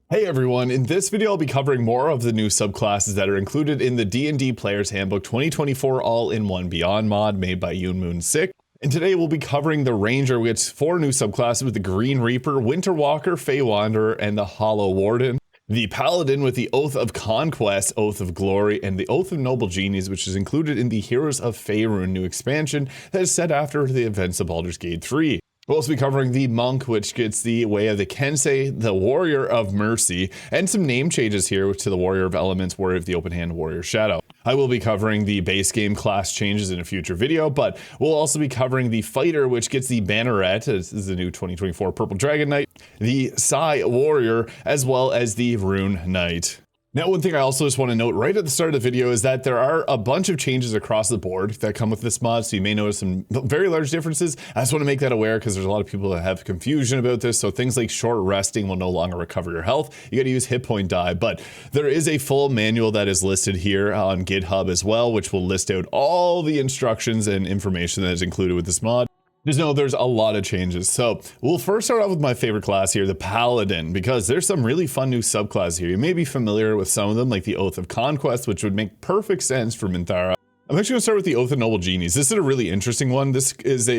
Hey everyone, in this video I'll be covering more of the new subclasses that are included in the D&D Player's Handbook 2024 All-In-One Beyond Mod made by Yoonmoonsik. And today we'll be covering the Ranger, which has 4 new subclasses with the Green Reaper, Winter Walker, Fey Wanderer, and the Hollow Warden. The Paladin with the Oath of Conquest, Oath of Glory, and the Oath of Noble Genies, which is included in the Heroes of Faerun new expansion that is set after the events of Baldur's Gate 3. We'll also be covering the Monk, which gets the way of the Kensei, the Warrior of Mercy, and some name changes here to the Warrior of Elements, Warrior of the Open Hand, Warrior Shadow. I will be covering the base game class changes in a future video, but we'll also be covering the Fighter, which gets the Banneret, this is the new 2024 Purple Dragon Knight, the Psi Warrior, as well as the Rune Knight. Now, one thing I also just want to note right at the start of the video is that there are a bunch of changes across the board that come with this mod, so you may notice some very large differences. I just want to make that aware because there's a lot of people that have confusion about this. So things like short resting will no longer recover your health. You got to use hit point die, but there is a full manual that is listed here on GitHub as well, which will list out all the instructions and information that is included with this mod. Just know there's a lot of changes. So we'll first start off with my favorite class here, the Paladin, because there's some really fun new subclasses here. You may be familiar with some of them, like the Oath of Conquest, which would make perfect sense for Minthara. I'm actually going to start with the Oath of Noble Genies. This is a really interesting one. This is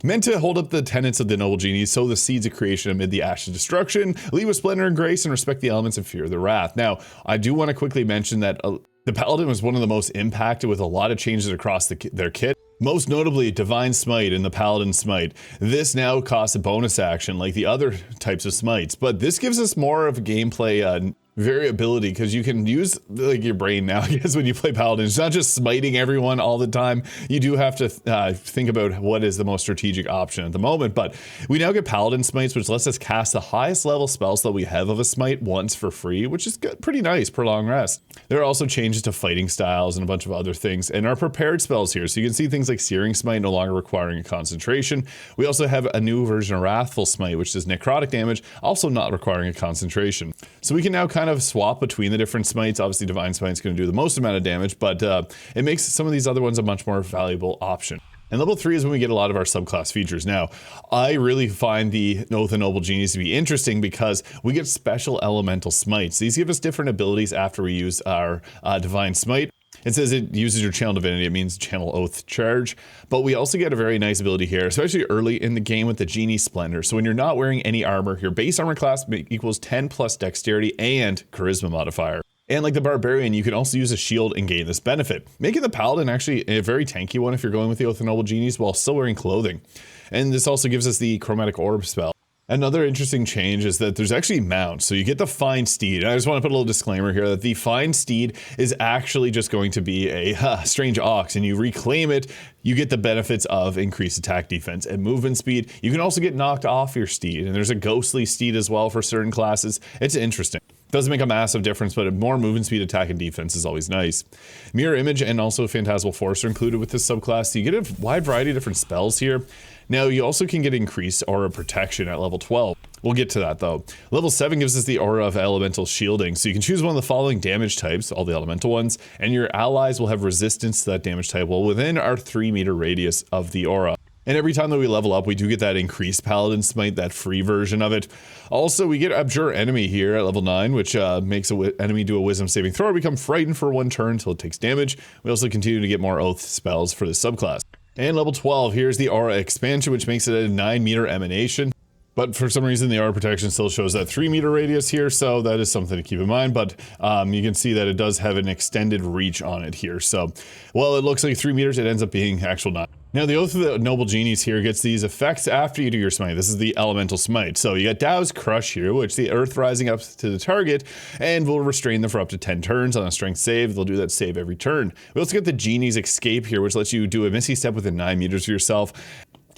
meant to hold up the tenets of the Noble Genies, sow the seeds of creation amid the ash of destruction, lead with splendor and grace, and respect the elements and fear the wrath. Now, I do want to quickly mention that the Paladin was one of the most impacted with a lot of changes across their kit. Most notably, Divine Smite and the Paladin Smite. This now costs a bonus action like the other types of smites, but this gives us more of a gameplay variability because you can use like your brain now, I guess, when you play Paladin. It's not just smiting everyone all the time. You do have to think about what is the most strategic option at the moment, but we now get Paladin Smites, which lets us cast the highest level spell slot we have of a smite once for free, which is good, pretty nice per long rest. There are also changes to fighting styles and a bunch of other things, and our prepared spells here. So you can see things like Searing Smite no longer requiring a concentration. We also have a new version of Wrathful Smite, which does necrotic damage, also not requiring a concentration. So we can now kind of swap between the different smites. Obviously, Divine Smite's going to do the most amount of damage, but it makes some of these other ones a much more valuable option. And level 3 is when we get a lot of our subclass features. Now, I really find the Oath of Noble Genies to be interesting because we get special elemental smites. These give us different abilities after we use our Divine Smite. It says it uses your channel divinity. It means channel oath charge, but we also get a very nice ability here, especially early in the game with the Genie Splendor. So when you're not wearing any armor, your base armor class equals 10 plus dexterity and charisma modifier. And like the Barbarian, you can also use a shield and gain this benefit, making the Paladin actually a very tanky one if you're going with the Oath of Noble Genies while still wearing clothing. And this also gives us the Chromatic Orb spell. Another interesting change is that there's actually mounts. So you get the Fine Steed. I just want to put a little disclaimer here that the Fine Steed is actually just going to be a strange ox, and you reclaim it, you get the benefits of increased attack, defense, and movement speed. You can also get knocked off your steed, and there's a Ghostly Steed as well for certain classes. It's interesting. Doesn't make a massive difference, but more movement speed, attack, and defense is always nice. Mirror Image and also Phantasmal Force are included with this subclass, so you get a wide variety of different spells here. Now, you also can get increased Aura Protection at level 12. We'll get to that though. Level 7 gives us the Aura of Elemental Shielding, so you can choose one of the following damage types, all the elemental ones, and your allies will have resistance to that damage type while within our 3-meter radius of the aura. And every time that we level up, we do get that increased Paladin Smite, that free version of it. Also, we get Abjure Enemy here at level 9, which makes an enemy do a Wisdom saving throw or become frightened for 1 turn until it takes damage. We also continue to get more Oath spells for this subclass. And level 12, here's the Aura Expansion, which makes it a 9-meter emanation. But for some reason, the Aura Protection still shows that 3-meter radius here, so that is something to keep in mind. But you can see that it does have an extended reach on it here. So, well, it looks like 3 meters, it ends up being actual 9. Now, the Oath of the Noble Genies here gets these effects after you do your smite. This is the Elemental Smite. So you got Dow's Crush here, which the Earth rising up to the target and will restrain them for up to 10 turns on a strength save. They'll do that save every turn. We also get the Genie's Escape here, which lets you do a Misty Step within 9 meters of yourself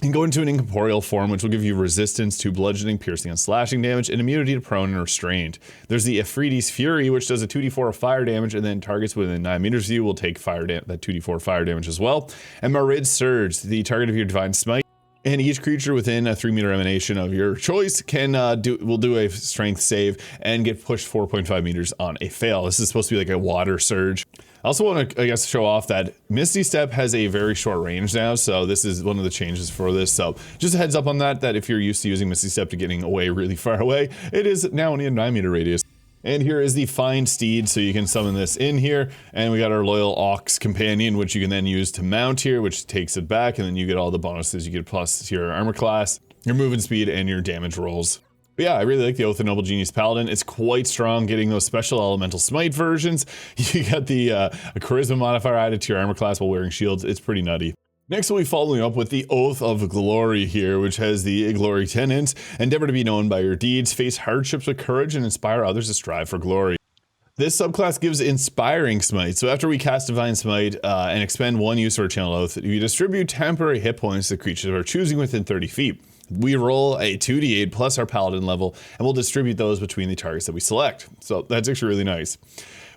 and go into an incorporeal form, which will give you resistance to bludgeoning, piercing, and slashing damage, and immunity to prone and restrained. There's the Ifriti's Fury, which does a 2d4 of fire damage, and then targets within 9 meters of you will take that 2d4 fire damage as well. And Marid Surge, the target of your Divine Smite, and each creature within a 3-meter emanation of your choice will do a strength save and get pushed 4.5 meters on a fail. This is supposed to be like a water surge. I also want to, I guess, show off that Misty Step has a very short range now, so this is one of the changes for this. So just a heads up on that if you're used to using Misty Step to getting away really far away, it is now only a 9-meter radius. And here is the Fine Steed, so you can summon this in here. And we got our Loyal Ox Companion, which you can then use to mount here, which takes it back, and then you get all the bonuses. You get plus to your armor class, your movement speed, and your damage rolls. But yeah, I really like the Oath of Noble Genies Paladin. It's quite strong, getting those special elemental smite versions. You got the charisma modifier added to your armor class while wearing shields. It's pretty nutty. Next, we'll be following up with the Oath of Glory here, which has the glory tenets. Endeavor to be known by your deeds, face hardships with courage, and inspire others to strive for glory. This subclass gives Inspiring Smite. So after we cast Divine Smite and expend one use or channel oath, you distribute temporary hit points to creatures that are choosing within 30 feet. We roll a 2d8 plus our Paladin level, and we'll distribute those between the targets that we select. So that's actually really nice.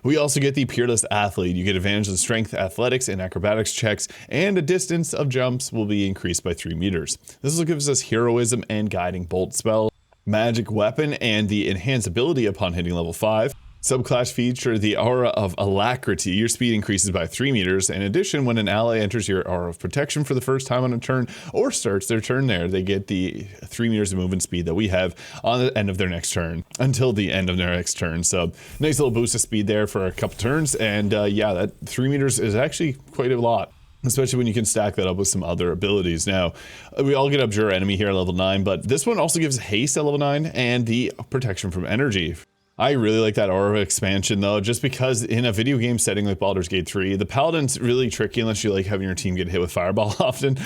We also get the Peerless Athlete. You get advantage in strength, athletics, and acrobatics checks, and a distance of jumps will be increased by 3 meters. This also gives us Heroism and Guiding Bolt spell, Magic Weapon, and the Enhance ability upon hitting level 5. Subclass feature the Aura of Alacrity. Your speed increases by 3 meters. In addition, when an ally enters your Aura of Protection for the first time on a turn or starts their turn there, they get the 3 meters of movement speed that we have on the end of their next turn, until the end of their next turn. So nice little boost of speed there for a couple turns. And yeah, that 3 meters is actually quite a lot, especially when you can stack that up with some other abilities. Now, we all get Abjure Enemy here at level 9, but this one also gives haste at level 9 and the protection from energy. I really like that Aura expansion though, just because in a video game setting like Baldur's Gate 3, the Paladin's really tricky unless you like having your team get hit with Fireball often,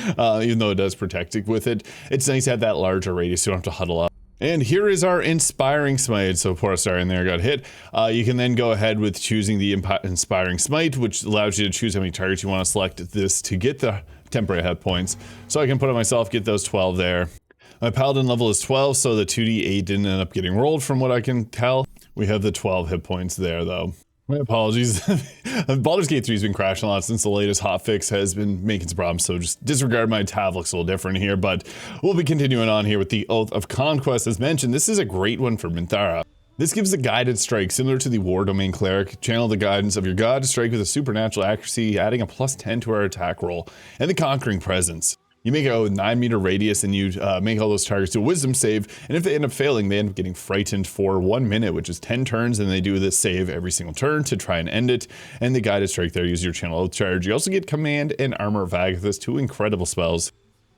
even though it does protect it with it. It's nice to have that larger radius, so you don't have to huddle up. And here is our Inspiring Smite. So poor star in there got hit. You can then go ahead with choosing the Inspiring Smite, which allows you to choose how many targets you want to select this to get the temporary hit points. So I can put on myself, get those 12 there. My Paladin level is 12, so the 2d8 didn't end up getting rolled from what I can tell. We have the 12 hit points there though. My apologies. Baldur's Gate 3 has been crashing a lot since the latest hotfix has been making some problems, so just disregard my tab looks a little different here, but we'll be continuing on here with the Oath of Conquest. As mentioned, this is a great one for Minthara. This gives a guided strike similar to the War Domain Cleric. Channel the guidance of your god to strike with a supernatural accuracy, adding a +10 to our attack roll, and the Conquering Presence. You make a 9 meter radius and you make all those targets do a wisdom save, and if they end up failing, they end up getting frightened for 1 minute, which is 10 turns, and they do this save every single turn to try and end it. And the guided strike there, use your channel oath charge. You also get Command and Armor of Agathis, 2 incredible spells.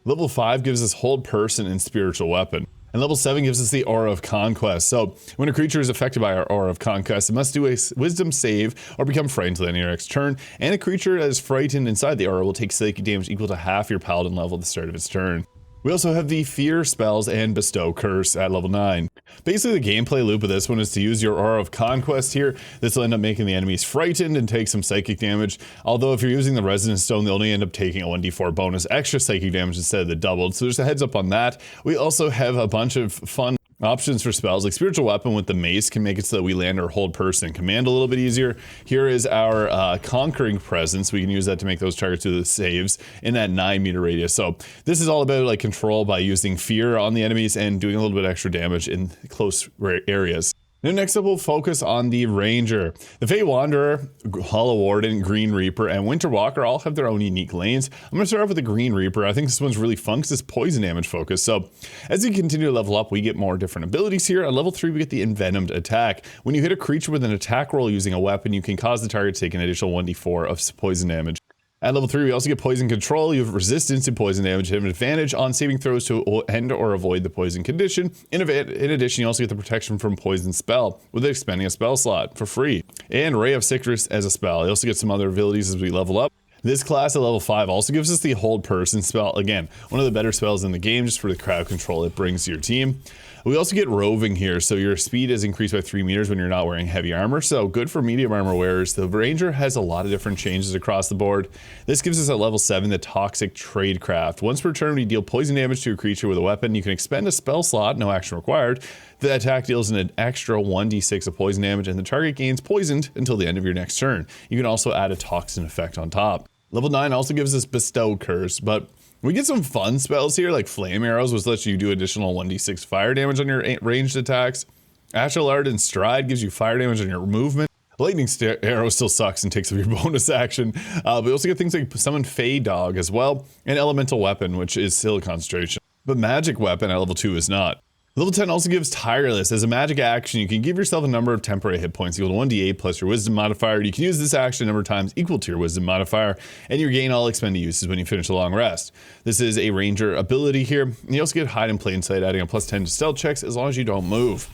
Level 5 gives us Hold Person and Spiritual Weapon. And level 7 gives us the Aura of Conquest. So when a creature is affected by our Aura of Conquest, it must do a wisdom save or become frightened till the end of your next turn. And a creature that is frightened inside the Aura will take psychic damage equal to half your Paladin level at the start of its turn. We also have the Fear spells and Bestow Curse at level 9. Basically, the gameplay loop of this one is to use your Aura of Conquest here. This will end up making the enemies frightened and take some psychic damage. Although if you're using the Resonance Stone, they'll only end up taking a 1d4 bonus extra psychic damage instead of the doubled. So there's a heads up on that. We also have a bunch of fun options for spells, like Spiritual Weapon with the Mace can make it so that we land our Hold Person and Command a little bit easier. Here is our Conquering Presence. We can use that to make those targets do the saves in that 9 meter radius. So this is all about like control by using fear on the enemies and doing a little bit extra damage in close areas. Now next up, we'll focus on the Ranger. The Fey Wanderer, Hollow Warden, Green Reaper, and Winter Walker all have their own unique lanes. I'm going to start off with the Green Reaper. I think this one's really fun because it's poison damage focused. So as you continue to level up, we get more different abilities here. At level 3, we get the Envenomed Attack. When you hit a creature with an attack roll using a weapon, you can cause the target to take an additional 1d4 of poison damage. At level 3, we also get Poison Control. You have resistance to poison damage and an advantage on saving throws to end or avoid the poison condition. In addition, you also get the protection from Poison Spell with expending a spell slot for free. And Ray of Sickness as a spell. You also get some other abilities as we level up. This class at level 5 also gives us the Hold Person spell. Again, one of the better spells in the game just for the crowd control it brings to your team. We also get Roving here, so your speed is increased by 3 meters when you're not wearing heavy armor, so good for medium armor wearers. The Ranger has a lot of different changes across the board. This gives us at level 7 the Toxic Tradecraft. Once per turn, we deal poison damage to a creature with a weapon. You can expend a spell slot, no action required. The attack deals an extra 1d6 of poison damage, and the target gains poisoned until the end of your next turn. You can also add a toxin effect on top. Level 9 also gives us Bestow Curse, but we get some fun spells here, like Flame Arrows, which lets you do additional 1d6 fire damage on your ranged attacks. Ashellard and Stride gives you fire damage on your movement. Lightning Arrow still sucks and takes up your bonus action. We also get things like Summon Fey Dog as well, and Elemental Weapon, which is still a concentration. But Magic Weapon at level 2 is not. Level 10 also gives Tireless. As a magic action, you can give yourself a number of temporary hit points equal to 1d8 plus your wisdom modifier. You can use this action a number of times equal to your wisdom modifier, and you regain all expended uses when you finish a long rest. This is a ranger ability here. And you also get hide in plain sight, adding a +10 to stealth checks as long as you don't move.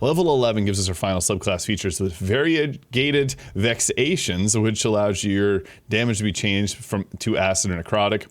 Level 11 gives us our final subclass features with variegated vexations, which allows your damage to be changed to acid or necrotic.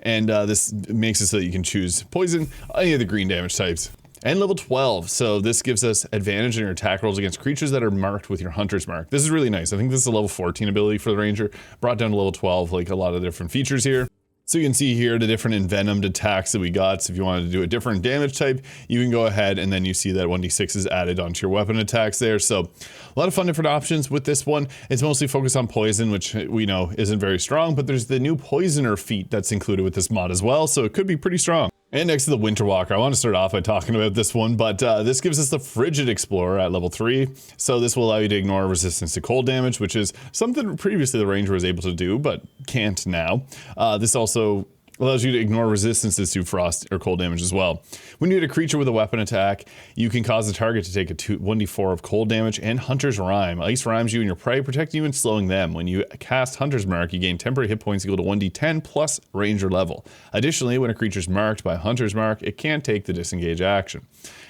And this makes it so that you can choose poison, any of the green damage types. And level 12, so this gives us advantage in your attack rolls against creatures that are marked with your Hunter's Mark. This is really nice. I think this is a level 14 ability for the Ranger, brought down to level 12, like a lot of different features here. So you can see here the different envenomed attacks that we got. So if you wanted to do a different damage type, you can go ahead and then you see that 1d6 is added onto your weapon attacks there. So a lot of fun different options with this one. It's mostly focused on poison, which we know isn't very strong, but there's the new poisoner feat that's included with this mod as well. So it could be pretty strong. And next to the Winter Walker, I want to start off by talking about this one, but this gives us the Frigid Explorer at level 3. So this will allow you to ignore resistance to cold damage, which is something previously the Ranger was able to do, but can't now. This also allows you to ignore resistances to frost or cold damage as well. When you hit a creature with a weapon attack, you can cause the target to take a 1d4 of cold damage and Hunter's Rhyme. Ice rhymes you and your prey, protecting you and slowing them. When you cast Hunter's Mark, you gain temporary hit points equal to 1d10 plus Ranger level. Additionally, when a creature is marked by Hunter's Mark, it can't take the disengage action.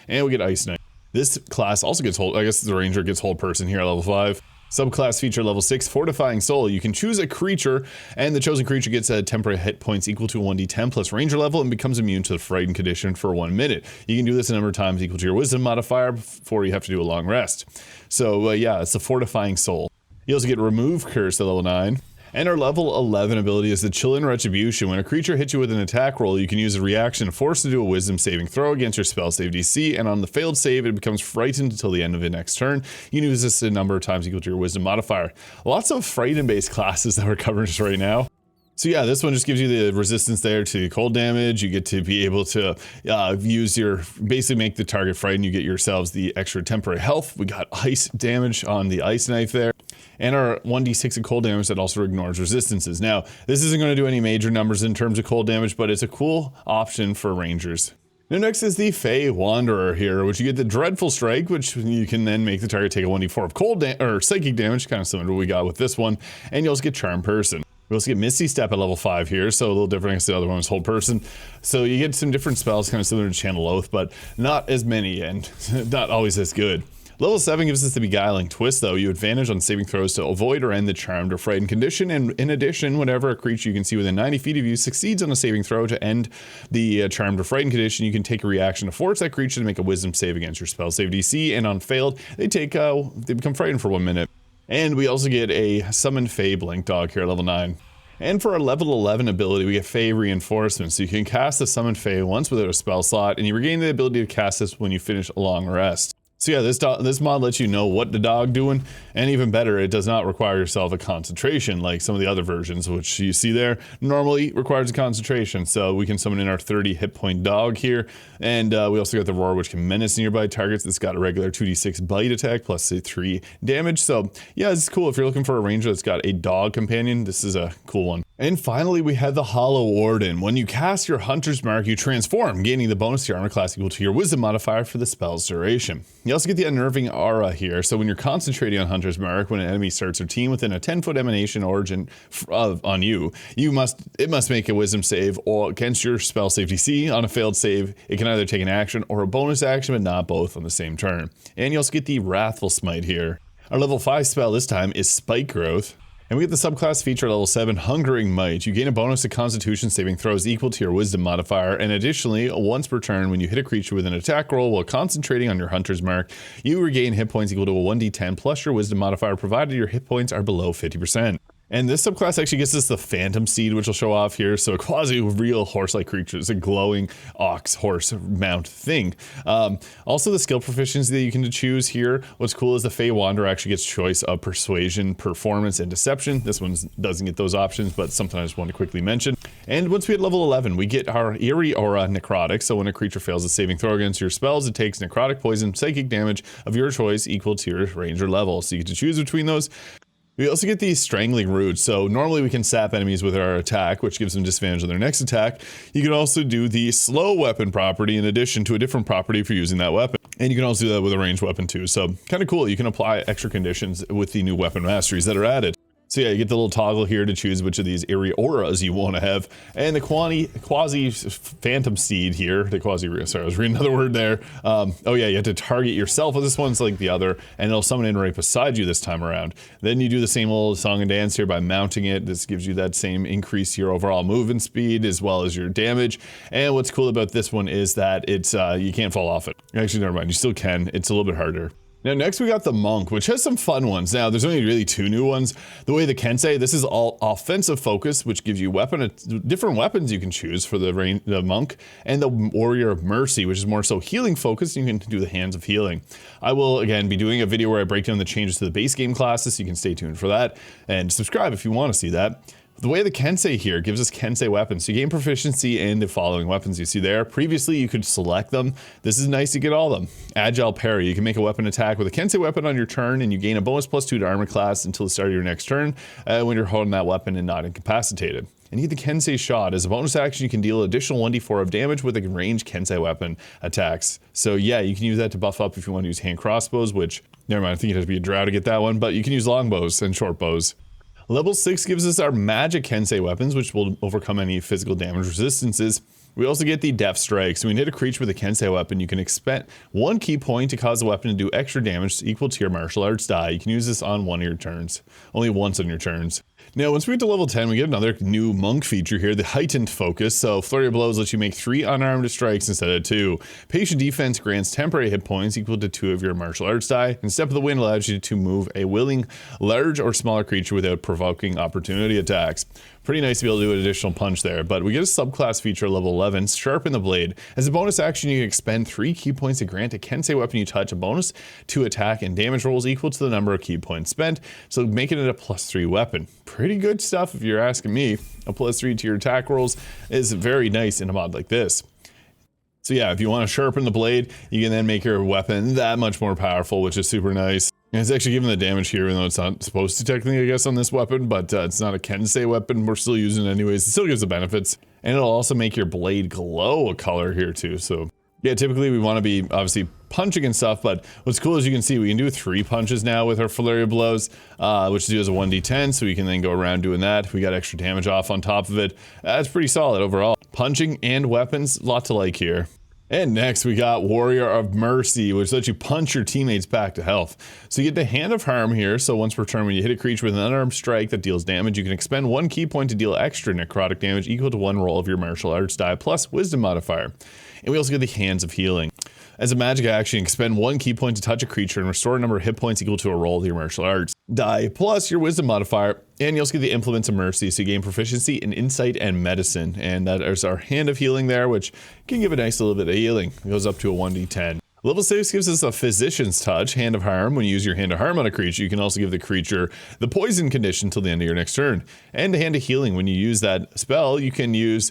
And we get Ice Knight. This class also gets hold, I guess the Ranger gets hold person here at level 5. Subclass feature level 6, Fortifying Soul. You can choose a creature, and the chosen creature gets a temporary hit points equal to 1d10 plus Ranger level and becomes immune to the frightened condition for 1 minute. You can do this a number of times equal to your wisdom modifier before you have to do a long rest. So yeah, it's the Fortifying Soul. You also get Remove Curse at level 9. And our level 11 ability is the Chillin' Retribution. When a creature hits you with an attack roll, you can use a reaction to force to do a wisdom saving throw against your spell save DC, and on the failed save, it becomes frightened until the end of the next turn. You can use this a number of times equal to your wisdom modifier. Lots of frightened-based classes that we're covering just right now. So yeah, this one just gives you the resistance there to cold damage. You get to be able to basically make the target frightened. You get yourselves the extra temporary health. We got ice damage on the ice knife there. And our 1d6 of cold damage that also ignores resistances. Now, this isn't going to do any major numbers in terms of cold damage, but it's a cool option for Rangers. Now next is the Fey Wanderer here, which you get the Dreadful Strike, which you can then make the target take a 1d4 of cold or psychic damage, kind of similar to what we got with this one. And you also get Charm Person. We also get Misty Step at level 5 here, so a little different against the other one was Hold Person. So you get some different spells, kind of similar to Channel Oath, but not as many and not always as good. Level 7 gives us the Beguiling Twist, though. You advantage on saving throws to avoid or end the charmed or frightened condition, and in addition, whenever a creature you can see within 90 feet of you succeeds on a saving throw to end the charmed or frightened condition, you can take a reaction to force that creature to make a wisdom save against your spell save DC, and on failed, they become frightened for 1 minute. And we also get a Summon Fey Blink Dog here at level 9. And for our level 11 ability, we get Fey Reinforcement. So you can cast the Summon Fey once without a spell slot, and you regain the ability to cast this when you finish a long rest. So yeah, this mod lets you know what the dog doing, and even better, it does not require yourself a concentration like some of the other versions, which you see there normally requires a concentration. So we can summon in our 30 hit point dog here, and we also got the Roar, which can menace nearby targets. It's got a regular 2d6 bite attack plus a 3 damage. So yeah, it's cool if you're looking for a ranger that's got a dog companion. This is a cool one. And finally, we have the Hollow Warden. When you cast your Hunter's Mark, you transform, gaining the bonus to your armor class equal to your wisdom modifier for the spell's duration. You also get the Unnerving Aura here. So when you're concentrating on Hunter's Mark, when an enemy starts their team within a 10-foot emanation origin on you, it must make a wisdom save or against your spell save DC. On a failed save, it can either take an action or a bonus action, but not both on the same turn. And you also get the Wrathful Smite here. Our level 5 spell this time is Spike Growth. And we get the subclass feature level 7, Hungering Might. You gain a bonus to Constitution saving throws equal to your Wisdom modifier, and additionally, once per turn, when you hit a creature with an attack roll while concentrating on your Hunter's Mark, you regain hit points equal to a 1d10 plus your Wisdom modifier, provided your hit points are below 50%. And this subclass actually gets us the Phantom Steed, which will show off here. So a quasi-real horse-like creature. It's a glowing ox horse mount thing. Also the skill proficiency that you can choose here. What's cool is the Fey Wanderer actually gets choice of Persuasion, Performance, and Deception. This one doesn't get those options, but something I just want to quickly mention. And once we hit level 11, we get our Eerie Aura Necrotic. So when a creature fails a saving throw against your spells, it takes necrotic, poison, psychic damage of your choice equal to your ranger level. So you get to choose between those. We also get the strangling roots. So normally we can sap enemies with our attack, which gives them disadvantage on their next attack. You can also do the slow weapon property in addition to a different property for using that weapon. And you can also do that with a ranged weapon too. So kind of cool. You can apply extra conditions with the new weapon masteries that are added. So yeah, you get the little toggle here to choose which of these eerie auras you want to have. And the quasi phantom seed here, sorry, I was reading another word there. Oh yeah, you have to target yourself. Well, this one's like the other, and it'll summon in right beside you this time around. Then you do the same little song and dance here by mounting it. This gives you that same increase to your overall movement speed as well as your damage. And what's cool about this one is that it's, you can't fall off it. Actually, never mind, you still can. It's a little bit harder. Now next we got the Monk, which has some fun ones. Now there's only really 2 new ones. The way the Kensei, this is all offensive focus, which gives you different weapons you can choose for the Monk, and the Warrior of Mercy, which is more so healing focused. You can do the Hands of Healing. I will again be doing a video where I break down the changes to the base game classes, so you can stay tuned for that, and subscribe if you want to see that. The way the Kensei here gives us Kensei weapons. So you gain proficiency in the following weapons you see there. Previously, you could select them. This is nice to get all of them. Agile Parry. You can make a weapon attack with a Kensei weapon on your turn, and you gain a bonus +2 to armor class until the start of your next turn when you're holding that weapon and not incapacitated. And you get the Kensei Shot. As a bonus action, you can deal additional 1d4 of damage with a ranged Kensei weapon attacks. So yeah, you can use that to buff up if you want to use hand crossbows, which, never mind, I think it has to be a drow to get that one, but you can use longbows and short bows. Level 6 gives us our magic Kensei weapons, which will overcome any physical damage resistances. We also get the Death Strike. So when you hit a creature with a Kensei weapon, you can expend 1 key point to cause the weapon to do extra damage equal to your martial arts die. You can use this on one of your turns. Only once on your turns. Now, once we get to level 10, we get another new Monk feature here, the Heightened Focus. So Flurry of Blows lets you make 3 unarmed strikes instead of 2. Patient Defense grants temporary hit points equal to 2 of your martial arts die. And Step of the Wind allows you to move a willing large or smaller creature without provoking opportunity attacks. Pretty nice to be able to do an additional punch there, but we get a subclass feature level 11, Sharpen the Blade. As a bonus action, you can expend 3 key points to grant a Kensei weapon you touch a bonus to attack and damage rolls equal to the number of key points spent, so making it a +3 weapon. Pretty good stuff if you're asking me. A +3 to your attack rolls is very nice in a mod like this. So yeah, if you want to sharpen the blade, you can then make your weapon that much more powerful, which is super nice. And it's actually giving the damage here, even though it's not supposed to technically, I guess, on this weapon, but it's not a Kensei weapon. We're still using it anyways. It still gives the benefits. And it'll also make your blade glow a color here too. So yeah, typically we want to be obviously punching and stuff, but what's cool is you can see we can do 3 punches now with our Flurry of Blows, which do as a 1d10, so we can then go around doing that. We got extra damage off on top of it. That's pretty solid overall. Punching and weapons, a lot to like here. And next we got Warrior of Mercy, which lets you punch your teammates back to health. So you get the Hand of Harm here, so once per turn when you hit a creature with an unarmed strike that deals damage, you can expend 1 key point to deal extra necrotic damage equal to 1 roll of your martial arts die plus wisdom modifier. And we also get the Hands of Healing. As a magic action, expend 1 key point to touch a creature and restore a number of hit points equal to a roll of your martial arts die plus your wisdom modifier. And you also get the Implements of Mercy, so you gain proficiency in Insight and Medicine. And that is our Hand of Healing there, which can give a nice little bit of healing. It goes up to a 1d10. Level 6 gives us a Physician's Touch, Hand of Harm. When you use your Hand of Harm on a creature, you can also give the creature the poison condition till the end of your next turn. And Hand of Healing, when you use that spell, you can use,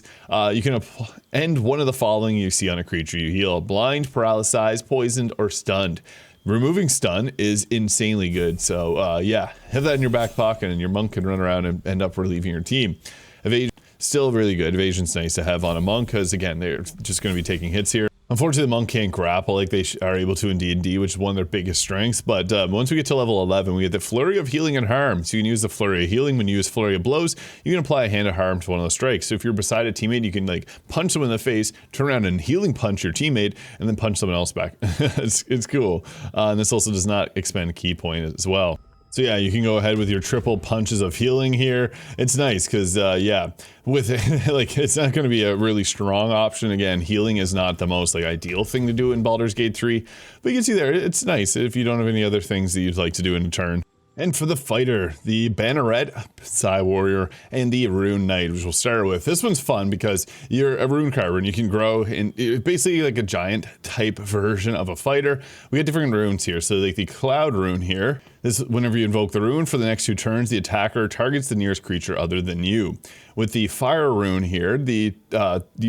end one of the following you see on a creature. You heal blind, paralyzed, poisoned, or stunned. Removing stun is insanely good, so yeah, have that in your back pocket and your monk can run around and end up relieving your team. Evasion, still really good. Evasion's nice to have on a monk because again, they're just going to be taking hits here. Unfortunately, the monk can't grapple like they are able to in D&D, which is one of their biggest strengths. But once we get to level 11, we get the Flurry of Healing and Harm. So you can use the Flurry of Healing when you use Flurry of Blows. You can apply a Hand of Harm to one of those strikes. So if you're beside a teammate, you can like punch someone in the face, turn around and healing punch your teammate, and then punch someone else back. it's cool. And this also does not expend key point as well. So yeah, you can go ahead with your triple punches of healing here. It's nice because yeah, with like it's not going to be a really strong option. Again, healing is not the most like ideal thing to do in Baldur's Gate 3, but you can see there it's nice if you don't have any other things that you'd like to do in a turn. And for the fighter, the Banneret, Psi Warrior, and the Rune Knight, which we'll start with. This one's fun because you're a rune carver and you can grow in basically like a giant type version of a fighter. We got different runes here. So like the Cloud rune here, This, whenever you invoke the rune for the next 2 turns, the attacker targets the nearest creature other than you. With the fire rune here, you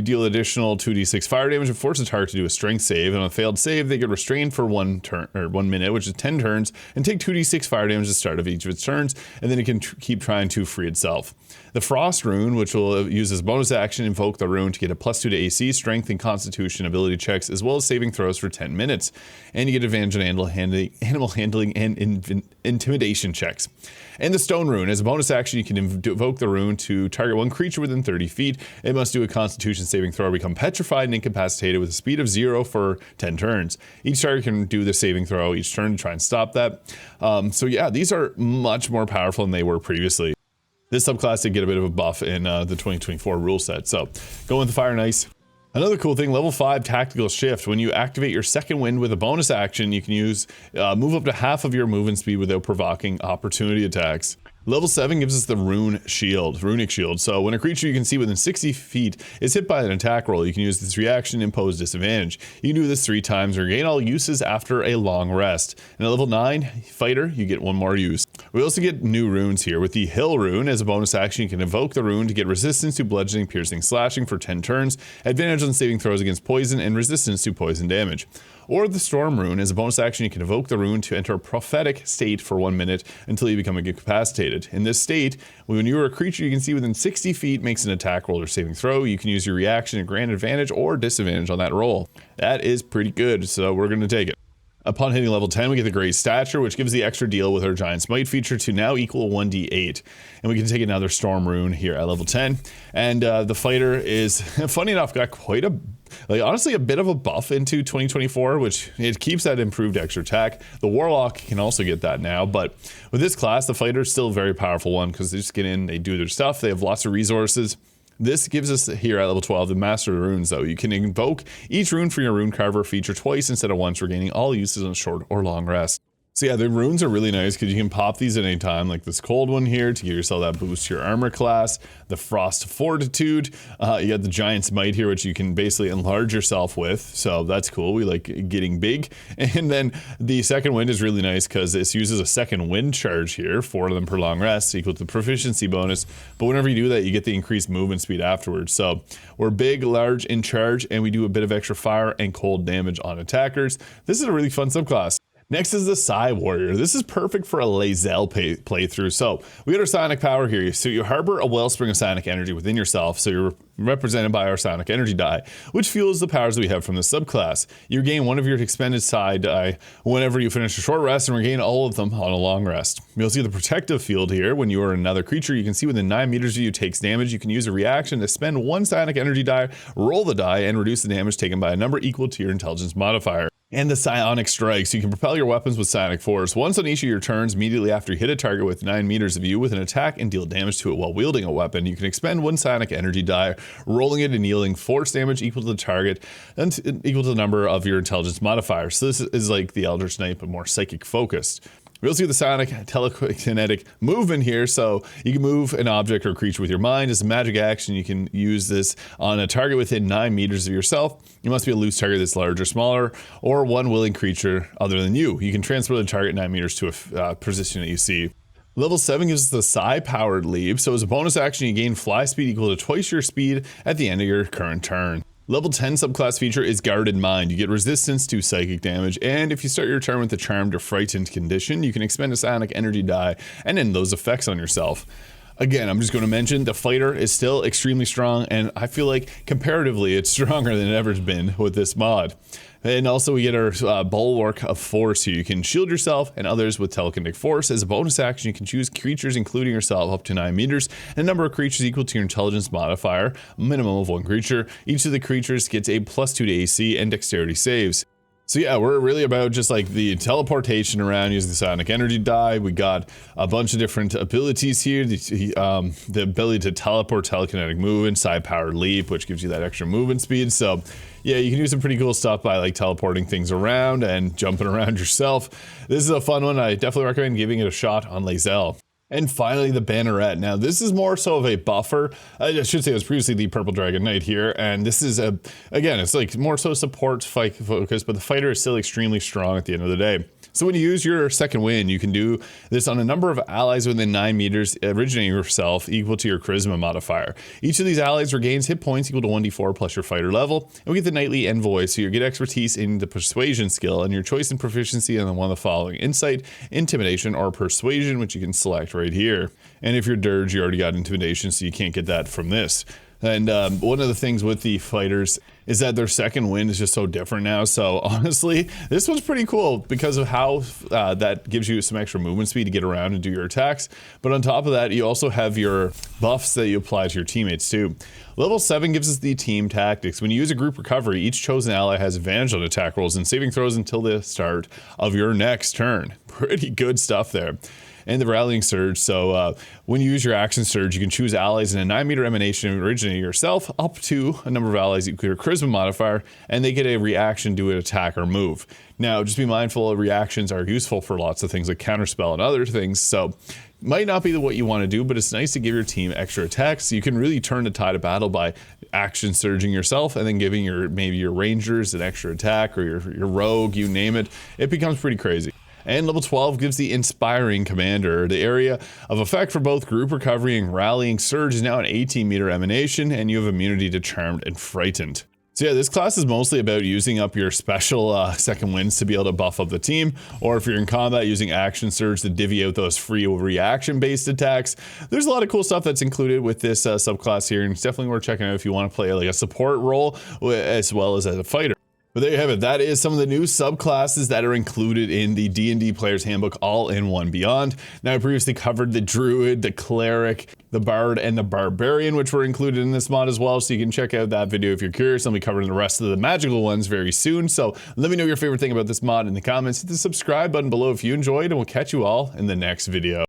deal additional 2d6 fire damage and force the target to do a strength save. And on a failed save, they get restrained for 1 turn or 1 minute, which is 10 turns, and take 2d6 fire damage at the start of each of its turns, and then it can keep trying to free itself. The frost rune, which will use as bonus action, invoke the rune to get a +2 to AC, strength, and constitution ability checks, as well as saving throws for 10 minutes. And you get advantage on animal handling and intimidation checks. And the stone rune, as a bonus action, you can invoke the rune to target 1 creature within 30 feet. It must do a constitution saving throw or become petrified and incapacitated with a speed of 0 for 10 turns. Each target can do the saving throw each turn to try and stop that. So yeah, these are much more powerful than they were previously. This subclass did get a bit of a buff in the 2024 rule set. So go with the fire and ice. Another cool thing, level 5 tactical shift. When you activate your second wind with a bonus action, you can use move up to half of your movement speed without provoking opportunity attacks. Level 7 gives us the runic shield. So when a creature you can see within 60 feet is hit by an attack roll, you can use this reaction to impose disadvantage. You can do this 3 times and regain all uses after a long rest. And at level 9 fighter, you get 1 more use. We also get new runes here. With the hill rune, as a bonus action, you can invoke the rune to get resistance to bludgeoning, piercing, slashing for 10 turns, advantage on saving throws against poison, and resistance to poison damage. Or the storm rune, as a bonus action, you can invoke the rune to enter a prophetic state for 1 minute until you become incapacitated. In this state, when you are a creature you can see within 60 feet makes an attack roll or saving throw, you can use your reaction to grant advantage or disadvantage on that roll. That is pretty good, so we're going to take it. Upon hitting level 10, we get the Great Stature, which gives the extra deal with our Giant Smite feature to now equal 1d8. And we can take another Storm Rune here at level 10. And the fighter is, funny enough, got quite a, honestly, a bit of a buff into 2024, which it keeps that improved extra attack. The Warlock can also get that now, but with this class, the fighter is still a very powerful one because they just get in, they do their stuff, they have lots of resources. This gives us here at level 12 the Master of Runes, though. You can invoke each rune for your Rune Carver feature twice instead of once, regaining all uses on a short or long rest. So yeah, the runes are really nice because you can pop these at any time, like this cold one here to give yourself that boost to your armor class, the Frost Fortitude, you got the Giant Smite here, which you can basically enlarge yourself with, so that's cool, we like getting big. And then the second wind is really nice because this uses a second wind charge here, 4 of them per long rest, equal to the proficiency bonus, but whenever you do that, you get the increased movement speed afterwards. So we're big, large, in charge, and we do a bit of extra fire and cold damage on attackers. This is a really fun subclass. Next is the Psi Warrior. This is perfect for a Lae'zel playthrough. So we got our psionic power here. So you harbor a wellspring of psionic energy within yourself. So you're represented by our psionic energy die, which fuels the powers that we have from the subclass. You regain 1 of your expended psi die whenever you finish a short rest and regain all of them on a long rest. You'll see the protective field here. When you are another creature you can see within 9 meters of you takes damage, you can use a reaction to spend 1 psionic energy die, roll the die, and reduce the damage taken by a number equal to your intelligence modifier. And the Psionic Strikes. You can propel your weapons with Psionic Force once on each of your turns immediately after you hit a target with 9 meters of you with an attack and deal damage to it while wielding a weapon. You can expend 1 Psionic Energy die, rolling it and dealing force damage equal to the target and equal to the number of your intelligence modifier. So this is like the Eldritch Knight, but more psychic focused. We also see the psionic telekinetic movement here, so you can move an object or creature with your mind. As a magic action, you can use this on a target within 9 meters of yourself. You must be a loose target that's large or smaller, or 1 willing creature other than you. You can transfer the target 9 meters to a position that you see. Level 7 gives us the Psi-powered leap, so as a bonus action, you gain fly speed equal to twice your speed at the end of your current turn. Level 10 subclass feature is Guarded Mind. You get resistance to psychic damage, and if you start your turn with the Charmed or Frightened condition, you can expend a psionic energy die and end those effects on yourself. Again, I'm just going to mention the fighter is still extremely strong, and I feel like comparatively it's stronger than it ever has been with this mod. And also we get our Bulwark of Force here. You can shield yourself and others with telekinetic force. As a bonus action, you can choose creatures including yourself up to 9 meters, and a number of creatures equal to your intelligence modifier, a minimum of 1 creature. Each of the creatures gets a +2 to AC and dexterity saves. So yeah, we're really about just like the teleportation around using the psionic energy die. We got a bunch of different abilities here. The ability to teleport, telekinetic movement, psi-powered leap, which gives you that extra movement speed. So yeah, you can do some pretty cool stuff by like teleporting things around and jumping around yourself. This is a fun one. I definitely recommend giving it a shot on Lae'zel. And finally, the Banneret. Now, this is more so of a buffer. I should say it was previously the Purple Dragon Knight here, and this is again, it's like more so support fight focus, but the fighter is still extremely strong at the end of the day. So when you use your second wind, you can do this on a number of allies within 9 meters, originating yourself, equal to your charisma modifier. Each of these allies regains hit points equal to 1d4 plus your fighter level, and we get the knightly envoy, so you get expertise in the persuasion skill, and your choice and proficiency on one of the following: insight, intimidation, or persuasion, which you can select right here. And if you're dirge, you already got intimidation, so you can't get that from this. And one of the things with the fighters is that their second wind is just so different now. So honestly, this one's pretty cool because of how that gives you some extra movement speed to get around and do your attacks. But on top of that, you also have your buffs that you apply to your teammates too. Level 7 gives us the team tactics. When you use a group recovery, each chosen ally has advantage on attack rolls and saving throws until the start of your next turn. Pretty good stuff there. And the rallying surge, so when you use your action surge, you can choose allies in a 9 meter emanation originating yourself up to a number of allies equal to your charisma modifier, and they get a reaction to an attack or move. Now just be mindful, reactions are useful for lots of things like counterspell and other things, so might not be what you want to do, but it's nice to give your team extra attacks. So you can really turn the tide of battle by action surging yourself and then giving maybe your rangers an extra attack, or your rogue, you name it. It becomes pretty crazy. And level 12 gives the Inspiring Commander. The area of effect for both group recovery and rallying surge is now an 18 meter emanation, and you have immunity to Charmed and Frightened. So yeah, this class is mostly about using up your special second winds to be able to buff up the team, or if you're in combat, using action surge to divvy out those free reaction based attacks. There's a lot of cool stuff that's included with this subclass here, and it's definitely worth checking out if you want to play like a support role as well as a fighter. But there you have it. That is some of the new subclasses that are included in the D&D Player's Handbook All-In-One Beyond. Now, I previously covered the Druid, the Cleric, the Bard, and the Barbarian, which were included in this mod as well, so you can check out that video if you're curious. I'll be covering the rest of the magical ones very soon, so let me know your favorite thing about this mod in the comments. Hit the subscribe button below if you enjoyed, and we'll catch you all in the next video.